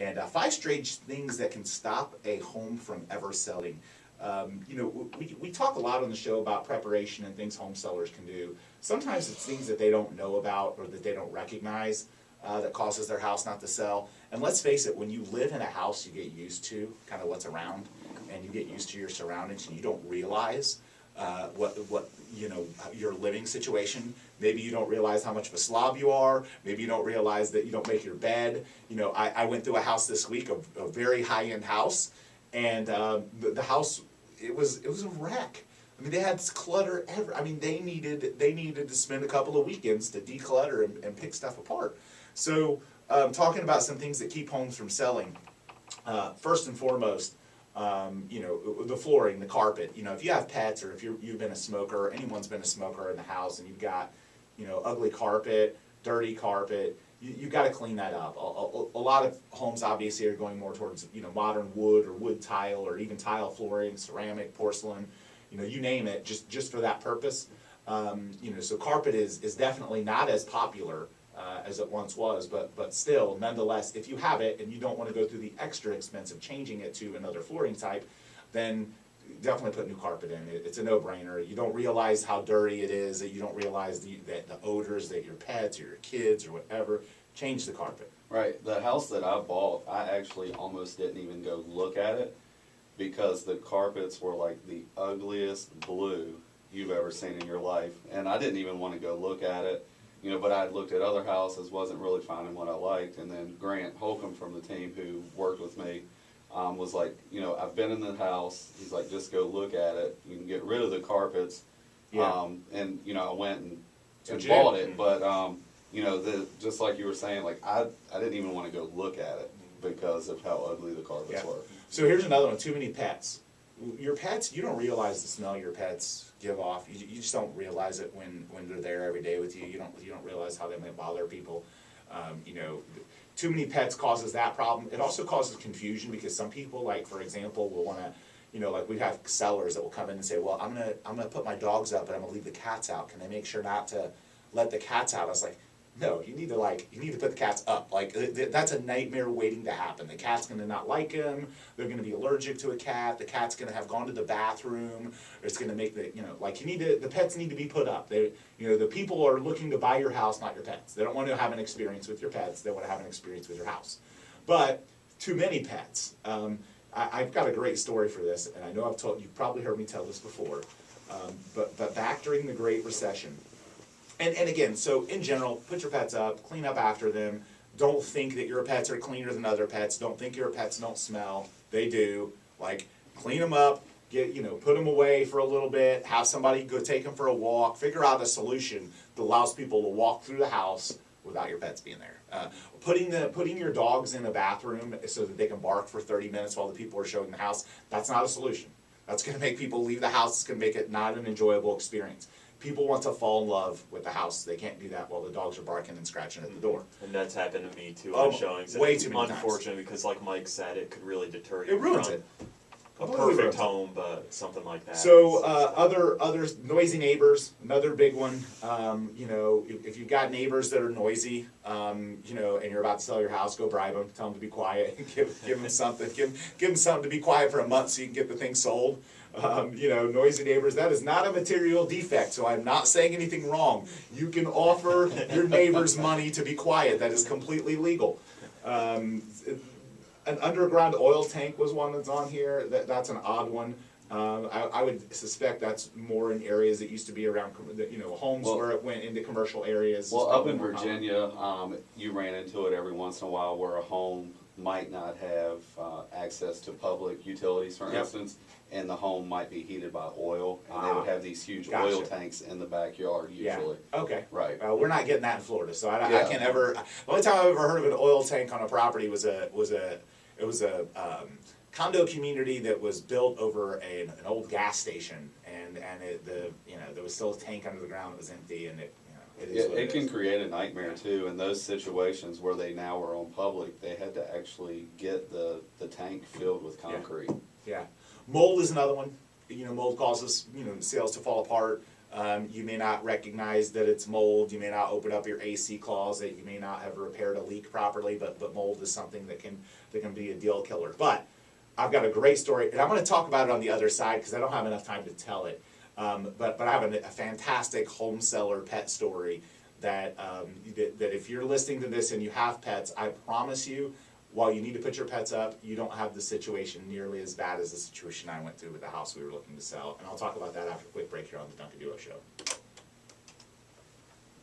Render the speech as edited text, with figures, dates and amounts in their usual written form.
And 5 strange things that can stop a home from ever selling. You know, we talk a lot on the show about preparation and things home sellers can do. Sometimes it's things that they don't know about or that they don't recognize that causes their house not to sell. And let's face it, when you live in a house, you get used to kind of what's around, and you get used to your surroundings, and you don't realize what you know, your living situation. Maybe you don't realize how much of a slob you are. Maybe you don't realize that you don't make your bed. You know, I went through a house this week, a very high-end house, and the house, it was a wreck. I mean, they had this clutter I mean, they needed to spend a couple of weekends to declutter and pick stuff apart. So, talking about some things that keep homes from selling. First and foremost, you know, the flooring, the carpet. You know, if you have pets, or if you've been a smoker, or anyone's been a smoker in the house, and you've got, you know, ugly carpet, dirty carpet, you've got to clean that up. A lot of homes obviously are going more towards, you know, modern wood or wood tile, or even tile flooring, ceramic, porcelain, you know, you name it, just for that purpose. You know, so carpet is definitely not as popular as it once was, but still, nonetheless, if you have it and you don't want to go through the extra expense of changing it to another flooring type, then definitely put new carpet in. It's a no-brainer. You don't realize how dirty it is, that you don't realize the odors that your pets or your kids or whatever. Change the carpet. Right. The house that I bought, I actually almost didn't even go look at it because the carpets were like the ugliest blue you've ever seen in your life, and I didn't even want to go look at it. You know, but I had looked at other houses, wasn't really finding what I liked, and then Grant Holcomb from the team who worked with me was like, you know, I've been in the house. He's like, just go look at it. You can get rid of the carpets. Yeah. And you know, I went and So bought it, but you know, just like you were saying, like I didn't even want to go look at it because of how ugly the carpets were. So here's another one: too many pets. Your pets, you don't realize the smell your pets give off. You just don't realize it when they're there every day with you. You don't realize how they might bother people. You know, too many pets causes that problem. It also causes confusion because some people, like for example, will want to, you know, like we have sellers that will come in and say, well, I'm gonna put my dogs up, but I'm gonna leave the cats out. Can they make sure not to let the cats out? I was like, no, you need to put the cats up. Like, that's a nightmare waiting to happen. The cat's going to not like him. They're going to be allergic to a cat. The cat's going to have gone to the bathroom. It's going to make the pets need to be put up. You know, the people are looking to buy your house, not your pets. They don't want to have an experience with your pets. They want to have an experience with your house. But too many pets. I've got a great story for this, and I know you've probably heard me tell this before. But back during the Great Recession. And again, so in general, put your pets up, clean up after them. Don't think that your pets are cleaner than other pets. Don't think your pets don't smell. They do. Like, clean them up, put them away for a little bit, have somebody go take them for a walk, figure out a solution that allows people to walk through the house without your pets being there. Putting your dogs in a bathroom so that they can bark for 30 minutes while the people are showing the house, that's not a solution. That's going to make people leave the house. It's going to make it not an enjoyable experience. People want to fall in love with the house. They can't do that while the dogs are barking and scratching at the door. And that's happened to me too on showings. Way too many times. Unfortunate because, like Mike said, it could really deter you. It ruins it. A perfect home, but something like that. So other noisy neighbors, another big one. If you've got neighbors that are noisy, and you're about to sell your house, go bribe them, tell them to be quiet, give them something, give them something to be quiet for a month so you can get the thing sold. Noisy neighbors, that is not a material defect, so I'm not saying anything wrong. You can offer your neighbors money to be quiet. That is completely legal. An underground oil tank was one that's on here. That's an odd one. I would suspect that's more in areas that used to be around, homes where it went into commercial areas. Well, up in Virginia, you ran into it every once in a while where a home might not have access to public utilities, for instance, and the home might be heated by oil, and they would have these huge oil tanks in the backyard usually. Yeah. Okay. Right. We're not getting that in Florida, so I can't ever. The only time I've ever heard of an oil tank on a property was a condo community that was built over an old gas station, and there was still a tank under the ground that was empty, and it can create a nightmare too. In those situations where they now are on public, they had to actually get the tank filled with concrete. Yeah. Mold is another one. Mold causes sales to fall apart. You may not recognize that it's mold. You may not open up your AC closet. You may not have repaired a leak properly, but mold is something that can be a deal killer. But I've got a great story, and I'm going to talk about it on the other side because I don't have enough time to tell it. But I have a fantastic home seller pet story that if you're listening to this and you have pets, I promise you, while you need to put your pets up, you don't have the situation nearly as bad as the situation I went through with the house we were looking to sell. And I'll talk about that after a quick break here on the Duncan Duo Show.